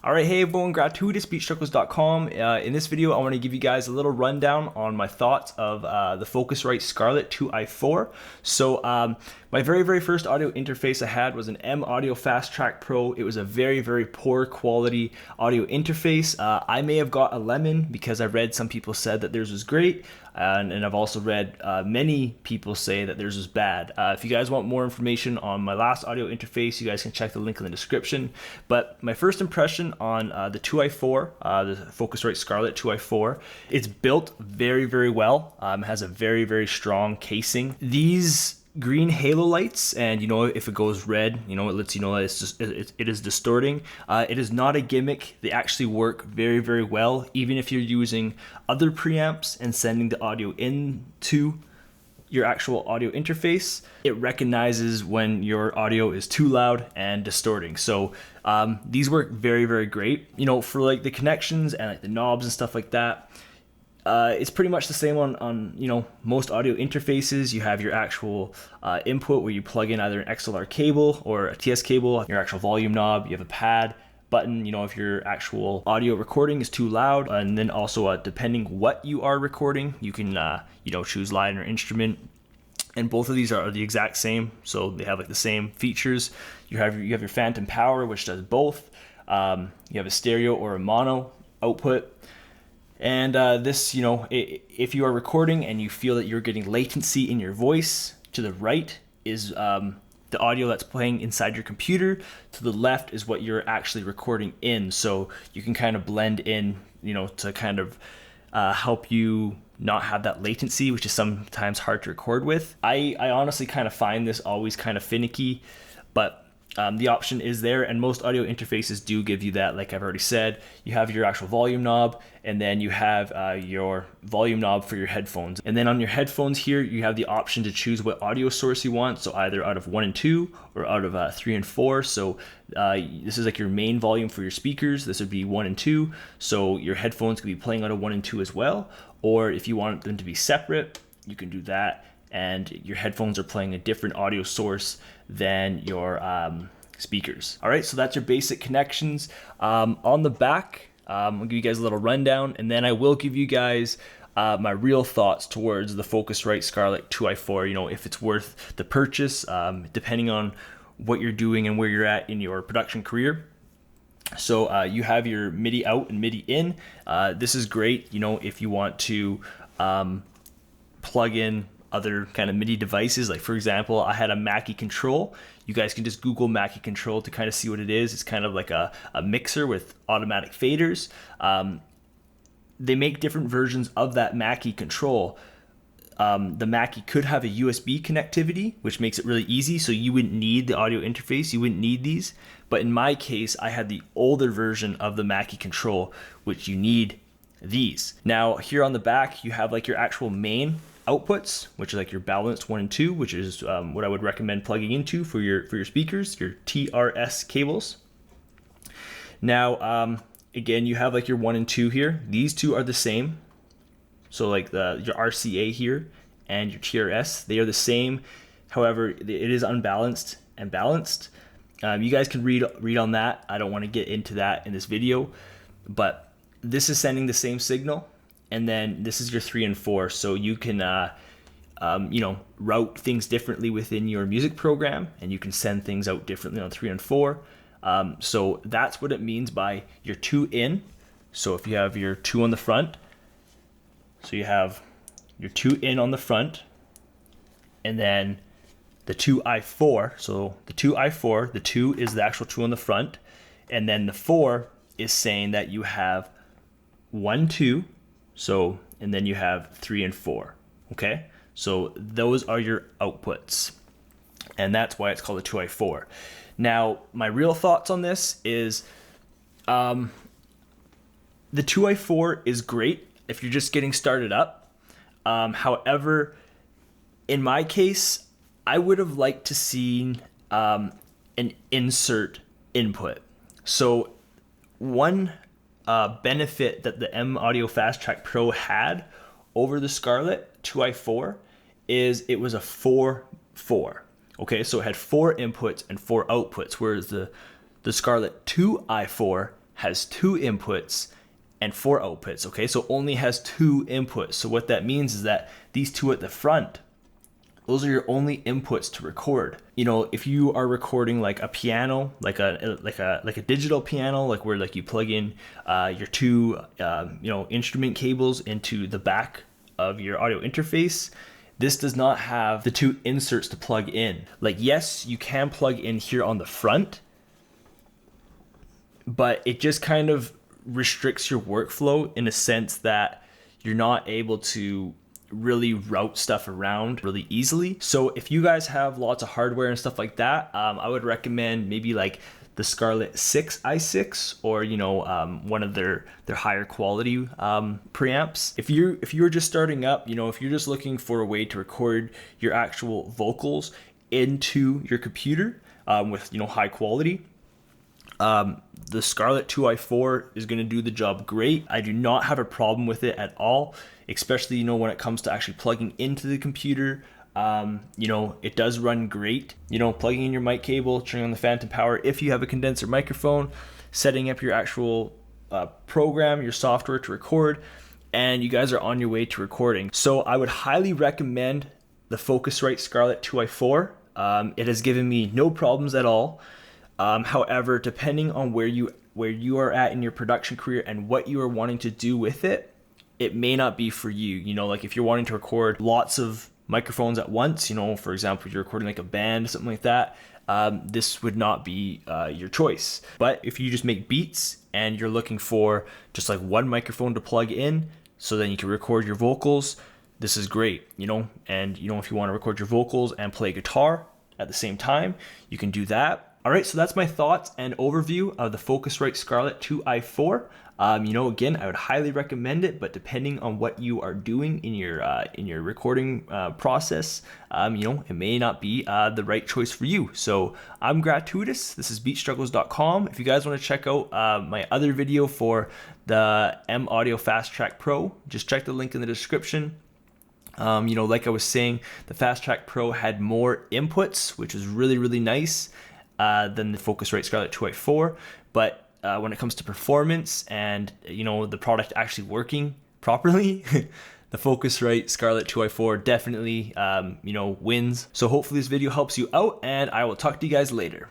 All right, hey everyone, GratuiTous, Beatstruggles.com. In this video, I want to give you guys a little rundown on my thoughts of the Focusrite Scarlett 2i4. So my very first audio interface I had was an M Audio Fast Track Pro. It was a very poor quality audio interface. I may have got a lemon because I read some people said that theirs was great, and I've also read many people say that theirs was bad. If you guys want more information on my last audio interface, you guys can check the link in the description. But my first impression on the 2i4, the Focusrite Scarlett 2i4, it's built very well. It has a very strong casing. These green halo lights, and if it goes red, it lets you know that it is distorting. It is not a gimmick. They actually work very well, even if you're using other preamps and sending the audio into your actual audio interface. It recognizes when your audio is too loud and distorting. So these work very great. For like the connections and like the knobs and stuff like that. It's pretty much the same on most audio interfaces. You have your actual input where you plug in either an XLR cable or a TS cable, your actual volume knob, you have a pad button, if your actual audio recording is too loud, and then also depending what you are recording, you can choose line or instrument. And both of these are the exact same, so they have like the same features. You have your phantom power, which does both. You have a stereo or a mono output. And this, if you are recording and you feel that you're getting latency in your voice, to the right is the audio that's playing inside your computer. To the left is what you're actually recording in. So you can kind of blend in, to kind of help you not have that latency, which is sometimes hard to record with. I honestly kind of find this always kind of finicky, but the option is there, and most audio interfaces do give you that. Like I've already said, you have your actual volume knob, and then you have your volume knob for your headphones. And then on your headphones here, you have the option to choose what audio source you want. So either out of 1 and 2 or out of 3 and 4. So this is like your main volume for your speakers. This would be 1 and 2. So your headphones could be playing out of 1 and 2 as well. Or if you want them to be separate, you can do that. And your headphones are playing a different audio source than your speakers. All right, so that's your basic connections. On the back, I'll give you guys a little rundown, and then I will give you guys my real thoughts towards the Focusrite Scarlett 2i4, if it's worth the purchase, depending on what you're doing and where you're at in your production career. So you have your MIDI out and MIDI in. This is great, if you want to plug in other kind of MIDI devices. Like for example, I had a Mackie control. You guys can just Google Mackie control to kind of see what it is. It's kind of like a mixer with automatic faders. They make different versions of that Mackie control. The Mackie could have a USB connectivity, which makes it really easy. So you wouldn't need the audio interface. You wouldn't need these. But in my case, I had the older version of the Mackie control, which you need these. Now here on the back, you have like your actual main outputs, which is like your balanced 1 and 2, which is what I would recommend plugging into for your speakers, your TRS cables. Now again, you have like your 1 and 2 here. These two are the same. So like your RCA here and your TRS, they are the same. However, it is unbalanced and balanced. You guys can read on that. I don't want to get into that in this video, but this is sending the same signal. And then this is your 3 and 4, so you can route things differently within your music program, and you can send things out differently on 3 and 4. So that's what it means by your 2 in. So if you have your 2 on the front, so you have your 2 in on the front, and then the 2i4. So the 2i4, the 2 is the actual 2 on the front, and then the 4 is saying that you have 1, 2. So, and then you have 3 and 4, okay? So those are your outputs, and that's why it's called a 2i4. Now, my real thoughts on this is the 2i4 is great if you're just getting started up. However, in my case, I would have liked to see an insert input. So one benefit that the M Audio Fast Track Pro had over the Scarlett 2i4 is it was a 4-4. Okay, so it had 4 inputs and 4 outputs, whereas the Scarlett 2i4 has 2 inputs and 4 outputs, okay? So only has 2 inputs. So what that means is that these 2 at the front, those are your only inputs to record. You know, if you are recording like a piano, like a digital piano, like where like you plug in your 2 instrument cables into the back of your audio interface, this does not have the 2 inserts to plug in. Like, yes, you can plug in here on the front, but it just kind of restricts your workflow in a sense that you're not able to really route stuff around really easily. So if you guys have lots of hardware and stuff like that, I would recommend maybe like the Scarlett 2i4 or one of their higher quality preamps. If you're just starting up, if you're just looking for a way to record your actual vocals into your computer with high quality, the Scarlett 2i4 is going to do the job great. I do not have a problem with it at all, especially when it comes to actually plugging into the computer. It does run great. Plugging in your mic cable, turning on the phantom power if you have a condenser microphone, setting up your actual program, your software to record, and you guys are on your way to recording. So I would highly recommend the Focusrite Scarlett 2i4. It has given me no problems at all. However, depending on where you are at in your production career and what you are wanting to do with it, it may not be for you. Like if you're wanting to record lots of microphones at once, for example, if you're recording like a band, something like that, this would not be your choice. But if you just make beats and you're looking for just like one microphone to plug in so then you can record your vocals, this is great, and if you want to record your vocals and play guitar at the same time, you can do that. All right, so that's my thoughts and overview of the Focusrite Scarlett 2i4. Again, I would highly recommend it, but depending on what you are doing in your recording process, it may not be the right choice for you. So I'm GratuiTous. This is Beatstruggles.com. If you guys want to check out my other video for the M Audio Fast Track Pro, just check the link in the description. Like I was saying, the Fast Track Pro had more inputs, which was really, really nice than the Focusrite Scarlett 2i4. But when it comes to performance and the product actually working properly, the Focusrite Scarlett 2i4 definitely wins. So hopefully this video helps you out, and I will talk to you guys later.